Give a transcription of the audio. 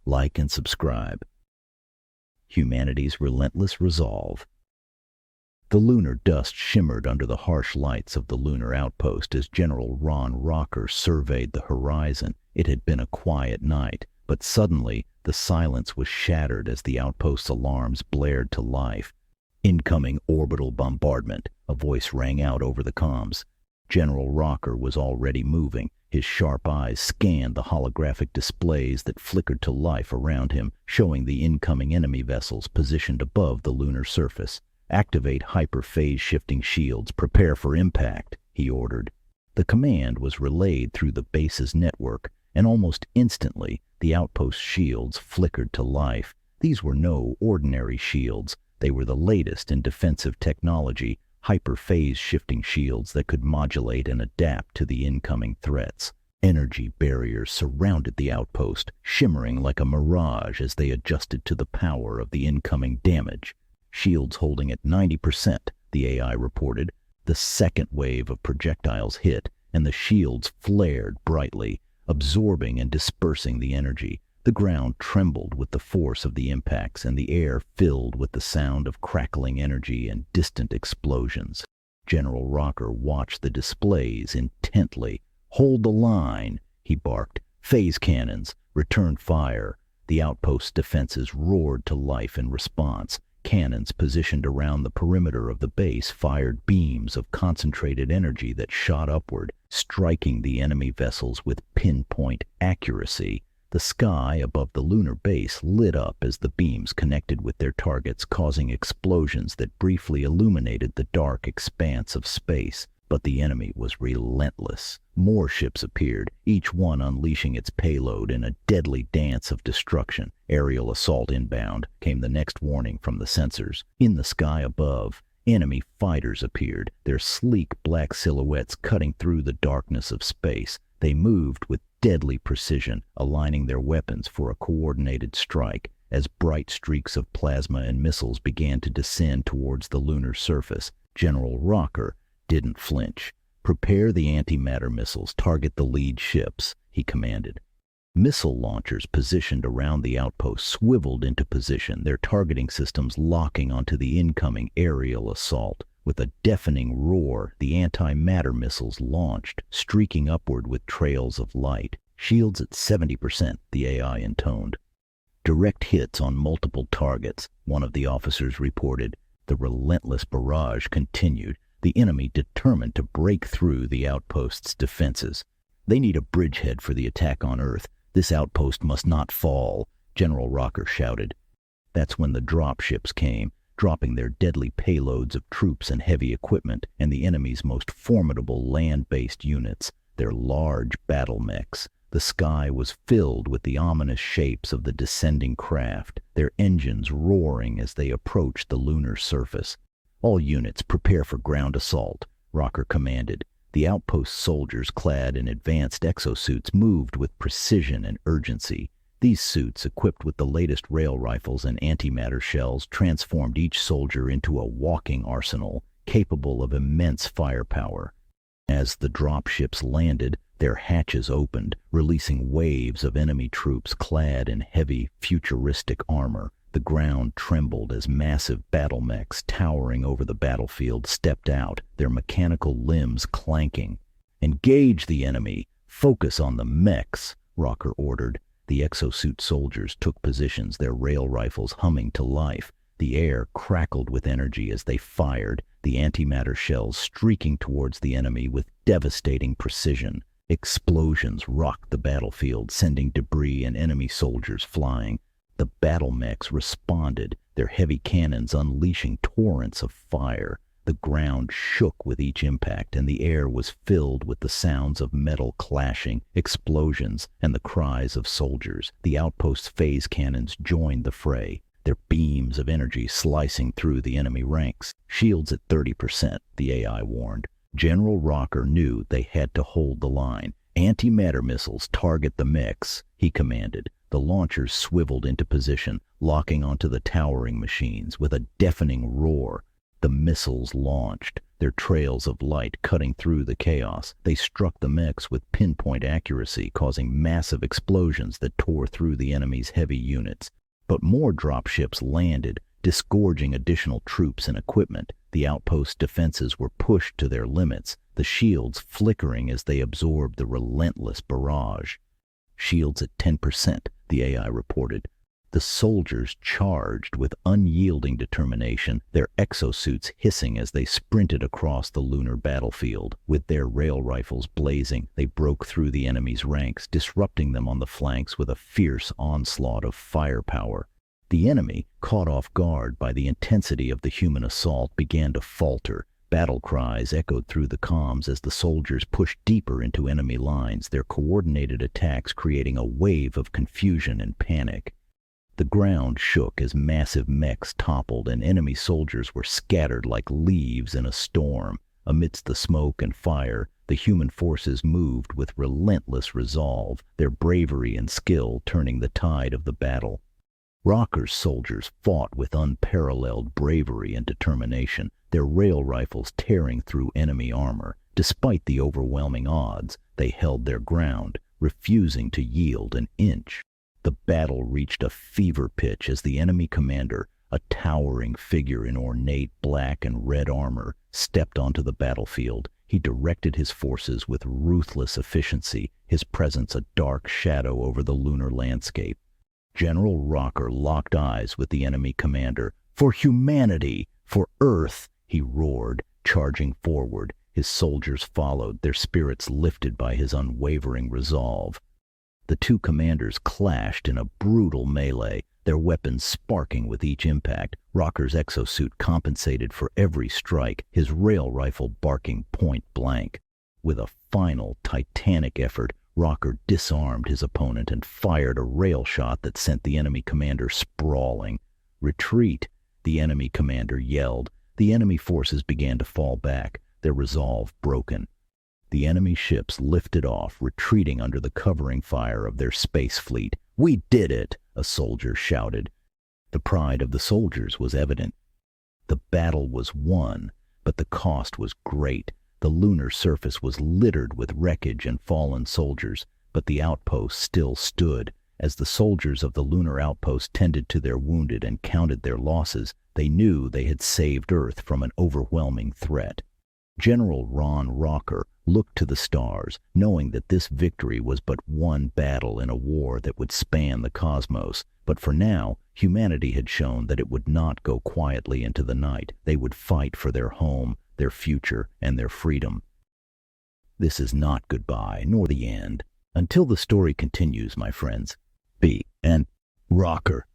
Like and subscribe. Humanity's relentless resolve. The lunar dust shimmered under the harsh lights of the lunar outpost as General B.N.Rocker surveyed the horizon. It had been a quiet night, but suddenly the silence was shattered as the outpost's alarms blared to life. "Incoming orbital bombardment," a voice rang out over the comms. General Rocker was already moving. His sharp eyes scanned the holographic displays that flickered to life around him, showing the incoming enemy vessels positioned above the lunar surface. "Activate hyper-phase shifting shields. Prepare for impact," he ordered. The command was relayed through the base's network, and almost instantly the outpost shields flickered to life. These were no ordinary shields. They were the latest in defensive technology, hyper-phase shifting shields that could modulate and adapt to the incoming threats. Energy barriers surrounded the outpost, shimmering like a mirage as they adjusted to the power of the incoming damage. "Shields holding at 90%, the AI reported. The second wave of projectiles hit, and the shields flared brightly, absorbing and dispersing the energy. The ground trembled with the force of the impacts, and the air filled with the sound of crackling energy and distant explosions. General Rocker watched the displays intently. "Hold the line," he barked. "Phase cannons, return fire." The outpost's defenses roared to life in response. Cannons positioned around the perimeter of the base fired beams of concentrated energy that shot upward, striking the enemy vessels with pinpoint accuracy. The sky above the lunar base lit up as the beams connected with their targets, causing explosions that briefly illuminated the dark expanse of space. But the enemy was relentless. More ships appeared, each one unleashing its payload in a deadly dance of destruction. "Aerial assault inbound," came the next warning from the sensors. In the sky above, enemy fighters appeared, their sleek black silhouettes cutting through the darkness of space. They moved with deadly precision, aligning their weapons for a coordinated strike. As bright streaks of plasma and missiles began to descend towards the lunar surface, General Rocker didn't flinch. "Prepare the antimatter missiles. Target the lead ships," he commanded. Missile launchers positioned around the outpost swiveled into position, their targeting systems locking onto the incoming aerial assault. With a deafening roar, the antimatter missiles launched, streaking upward with trails of light. "Shields at 70%, the AI intoned. "Direct hits on multiple targets," one of the officers reported. The relentless barrage continued, the enemy determined to break through the outpost's defenses. "They need a bridgehead for the attack on Earth. This outpost must not fall," General Rocker shouted. That's when the dropships came, dropping their deadly payloads of troops and heavy equipment, and the enemy's most formidable land-based units, their large battle mechs. The sky was filled with the ominous shapes of the descending craft, their engines roaring as they approached the lunar surface. "All units prepare for ground assault," Rocker commanded. The outpost soldiers, clad in advanced exosuits, moved with precision and urgency. These suits, equipped with the latest rail rifles and antimatter shells, transformed each soldier into a walking arsenal, capable of immense firepower. As the dropships landed, their hatches opened, releasing waves of enemy troops clad in heavy, futuristic armor. The ground trembled as massive battle mechs towering over the battlefield stepped out, their mechanical limbs clanking. "Engage the enemy! Focus on the mechs!" Rocker ordered. The exosuit soldiers took positions, their rail rifles humming to life. The air crackled with energy as they fired, the antimatter shells streaking towards the enemy with devastating precision. Explosions rocked the battlefield, sending debris and enemy soldiers flying. The battle mechs responded, their heavy cannons unleashing torrents of fire. The ground shook with each impact, and the air was filled with the sounds of metal clashing, explosions, and the cries of soldiers. The outpost's phase cannons joined the fray, their beams of energy slicing through the enemy ranks. "Shields at 30%, the AI warned. General Rocker knew they had to hold the line. "Antimatter missiles target the mechs," he commanded. The launchers swiveled into position, locking onto the towering machines with a deafening roar. The missiles launched, their trails of light cutting through the chaos. They struck the mechs with pinpoint accuracy, causing massive explosions that tore through the enemy's heavy units. But more dropships landed, disgorging additional troops and equipment. The outpost's defenses were pushed to their limits, the shields flickering as they absorbed the relentless barrage. Shields at 10%, the AI reported. The soldiers charged with unyielding determination, their exosuits hissing as they sprinted across the lunar battlefield. With their rail rifles blazing, they broke through the enemy's ranks, disrupting them on the flanks with a fierce onslaught of firepower. The enemy, caught off guard by the intensity of the human assault, began to falter. Battle cries echoed through the comms as the soldiers pushed deeper into enemy lines, their coordinated attacks creating a wave of confusion and panic. The ground shook as massive mechs toppled and enemy soldiers were scattered like leaves in a storm. Amidst the smoke and fire, the human forces moved with relentless resolve, their bravery and skill turning the tide of the battle. Rocker's soldiers fought with unparalleled bravery and determination, their rail rifles tearing through enemy armor. Despite the overwhelming odds, they held their ground, refusing to yield an inch. The battle reached a fever pitch as the enemy commander, a towering figure in ornate black and red armor, stepped onto the battlefield. He directed his forces with ruthless efficiency, his presence a dark shadow over the lunar landscape. General Rocker locked eyes with the enemy commander. "For humanity! For Earth!" he roared, charging forward. His soldiers followed, their spirits lifted by his unwavering resolve. The two commanders clashed in a brutal melee, their weapons sparking with each impact. Rocker's exosuit compensated for every strike, his rail rifle barking point blank. With a final titanic effort, Rocker disarmed his opponent and fired a rail shot that sent the enemy commander sprawling. "Retreat!" the enemy commander yelled. The enemy forces began to fall back, their resolve broken. The enemy ships lifted off, retreating under the covering fire of their space fleet. "We did it!" a soldier shouted. The pride of the soldiers was evident. The battle was won, but the cost was great. The lunar surface was littered with wreckage and fallen soldiers, but the outpost still stood. As the soldiers of the lunar outpost tended to their wounded and counted their losses, they knew they had saved Earth from an overwhelming threat. General B.N.Rocker looked to the stars, knowing that this victory was but one battle in a war that would span the cosmos. But for now, humanity had shown that it would not go quietly into the night. They would fight for their home, their future, and their freedom. This is not goodbye, nor the end. Until the story continues, my friends. B.N.Rocker.